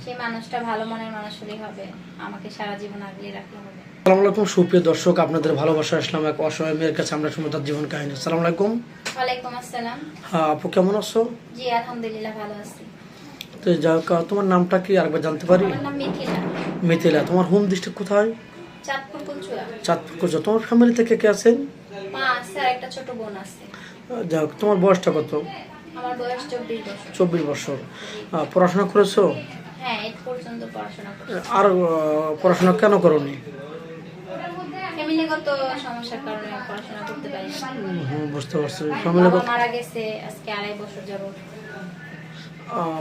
সেই মানুষটা ভালো মনের মানুষ হলেই হবে, আমাকে সারা জীবন আগলে রাখলে হবে। আসসালামু আলাইকুম সুপ্রিয় দর্শক, আপনাদের ভালোবাসা আসলাম এক অসহায় মেয়ের কাছে। আমরা শুনবো তার জীবন কাহিনী। আসসালামু আলাইকুম। ওয়ালাইকুম আসসালাম। হ্যাঁ আপু, কেমন আছো? জি আলহামদুলিল্লাহ ভালো আছি। তো যাই হোক, তোমার নামটা কি আরেকবার জানতে পারি? আমার নাম মিথিলা। মিথিলা। তোমার হোম ডিস্ট্রিক্ট কোথায়? চাঁদপুর কুলচুয়া। চাঁদপুর কোচা। তোমার ফ্যামিলি থেকে কে আছেন? মা আছে আর একটা ছোট বোন আছে। যাই হোক, তোমার বয়সটা কত? আমার বয়স 24 বছর। 24 বছর। পড়াশোনা করেছো? হ্যাঁ, এই পর্যন্ত পড়াশোনা করছি। আর পড়াশোনা কেন করোনি? ফ্যামিলিগত সমস্যার কারণে পড়াশোনা করতে পারি না। বুঝতে পারছি। বাবা ফ্যামিলিগত। মারা গেছে আজকে 2.5 বছর যাবত।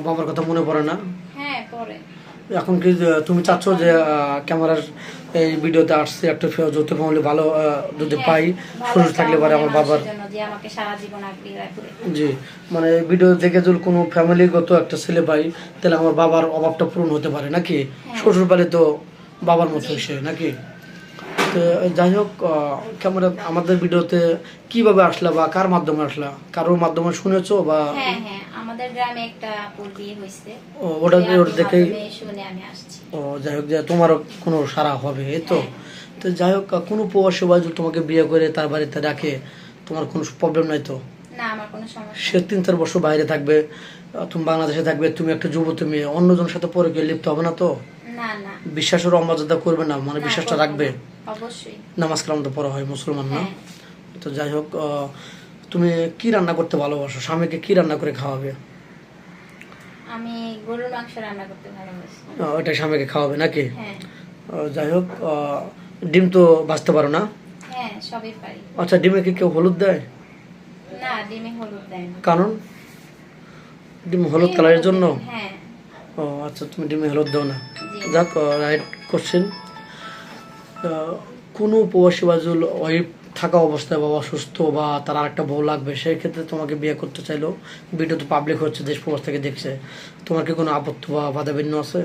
বাবার কথা মনে পড়ে না? হ্যাঁ পরে। এখন কি তুমি চাচ্ছ যে ক্যামেরার এই ভিডিওতে আসছে একটা যৌথ ফ্যামিলি ভালো যদি পাই, সুযোগ থাকলে পারে আমার বাবার জন্য যে আমাকে সারা জীবন আগলে রাখবে। জি, মানে ভিডিও দেখে যদি কোনো ফ্যামিলিগত একটা ছেলে পাই, তাহলে আমার বাবার অভাবটা পূরণ হতে পারে নাকি? শ্বশুর বাড়ি তো বাবার মতো সে নাকি? তো যাই হোক, ক্যামেরা আমাদের ভিডিওতে কিভাবে আসলা বা কার মাধ্যমে আসলা? কারোর মাধ্যমে শুনেছো বা? হ্যাঁ হ্যাঁ, আমাদের গ্রামে একটা আপুর বিয়ে হয়েছে, ওটা দেখেই শুনে আমি আসছি। ও যাই হোক, যে তোমারও কোনো সারা হবে এই তো। তো যাই হোক, কোনো প্রবাসী ভাই যদি তোমাকে বিয়ে করে তার বাড়িতে রাখে, তোমার কোনো প্রবলেম নাই তো? না, আমার কোনো সমস্যা সে 3-4 বছর বাইরে থাকবে, তুমি বাংলাদেশে থাকবে, তুমি একটা যুবতী মেয়ে, অন্যজনের সাথে পরে গিয়ে লিপ্ত হবে না তো? না না। বিশ্বাসের অমর্যাদা করবে না, মানে বিশ্বাসটা রাখবে? অবশ্যই। নামাজ কালাম তো পড়া হয়, মুসলমান না? হ্যাঁ। তো যাই হোক, তুমি কি রান্না করতে ভালোবাসো? স্বামীকে কি রান্না করে খাওয়াবে? আমি গরুর মাংস রান্না করতে ভালোবাসি। ওটা স্বামীকে খাওয়াবে নাকি? হ্যাঁ। যাই হোক, ডিম তো ভাজতে পারো না? হ্যাঁ, সবই পারি। আচ্ছা, ডিমে কি কেউ হলুদ দেয়? না, ডিমে হলুদ দেয় না। কারণ ডিম হলুদ কালারের জন্য? হ্যাঁ। ও আচ্ছা, তুমি ডিমে হলুদ দাও না। জি। যাক, রাইট কোশ্চেন। কোনো প্রবাসী বাজুল ওয়াইফ থাকা অবস্থায় বা অসুস্থ বা তার আরেকটা বউ লাগবে, সেই ক্ষেত্রে তোমাকে বিয়ে করতে চাইলো, ভিডিও তো পাবলিক হচ্ছে, দেশ প্রবাস থেকে দেখছে, তোমার কি কোনো আপত্তি বা বাধা বিঘ্ন আছে?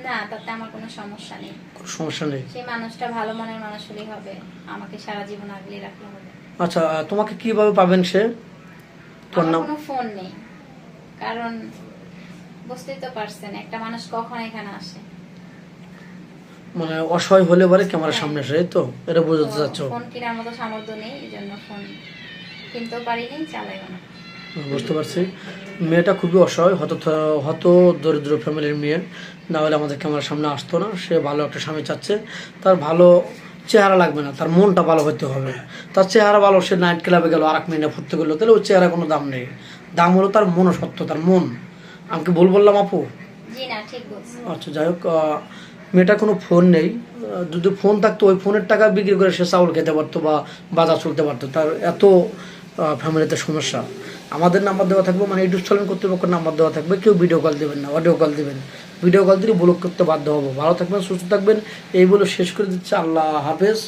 না, তাতে আমার কোনো সমস্যা নেই। কোনো সমস্যা নেই। সেই মানুষটা ভালো মনের মানুষ হলেই হবে, আমাকে সারা জীবন আগলে রাখলে হবে। আচ্ছা, তোমাকে কিভাবে পাবেন সে? তোমার আমার নাম? কোনো ফোন নেই, কারণ বুঝতেই তো পারছেন একটা মানুষ কখন এখানে আসে। মানে অসহায় হলে পারে ক্যামেরার সামনে আসে, এই তো? এটা বোঝাতে চাচ্ছ? ফোন কেনার মতো সামর্থ্য নেই, এই জন্য ফোন কিনতেও পারিনি, চালাইও না। বুঝতে পারছি। মেয়েটা খুবই অসহায়, হত দরিদ্র ফ্যামিলির মেয়ে, না হলে আমাদের ক্যামেরার সামনে আসতো না। সে ভালো একটা স্বামী চাচ্ছে, তার ভালো চেহারা লাগবে না, তার মনটা ভালো হতে হবে। তার চেহারা ভালো, সে নাইট ক্লাবে গেল, আরেক মেয়ে ফুটতে গেলো, তাহলে ওই চেহারা কোনো দাম নেই। দাম হলো তার মনসত্ব, তার মন। আমি কি ভুল বললাম আপু? জি না, ঠিক বলছি। আচ্ছা, যাই হোক, মেয়েটার কোনো ফোন নেই। যদি ফোন থাকতো, ওই ফোনের টাকা বিক্রি করে সে চাউল খেতে পারতো বা বাজার চলতে পারতো। তার এত ফ্যামিলিতে সমস্যা। আমাদের নাম্বার দেওয়া থাকবে, মানে ইউটিউব চ্যানেল কর্তৃপক্ষের নাম্বার দেওয়া থাকবে। কেউ ভিডিও কল দেবেন না, অডিও কল দেবেন। ভিডিও কল দিয়ে ব্লক করতে বাধ্য হবো। ভালো থাকবেন, সুস্থ থাকবেন, এই বলে শেষ করে দিচ্ছে। আল্লাহ হাফেজ।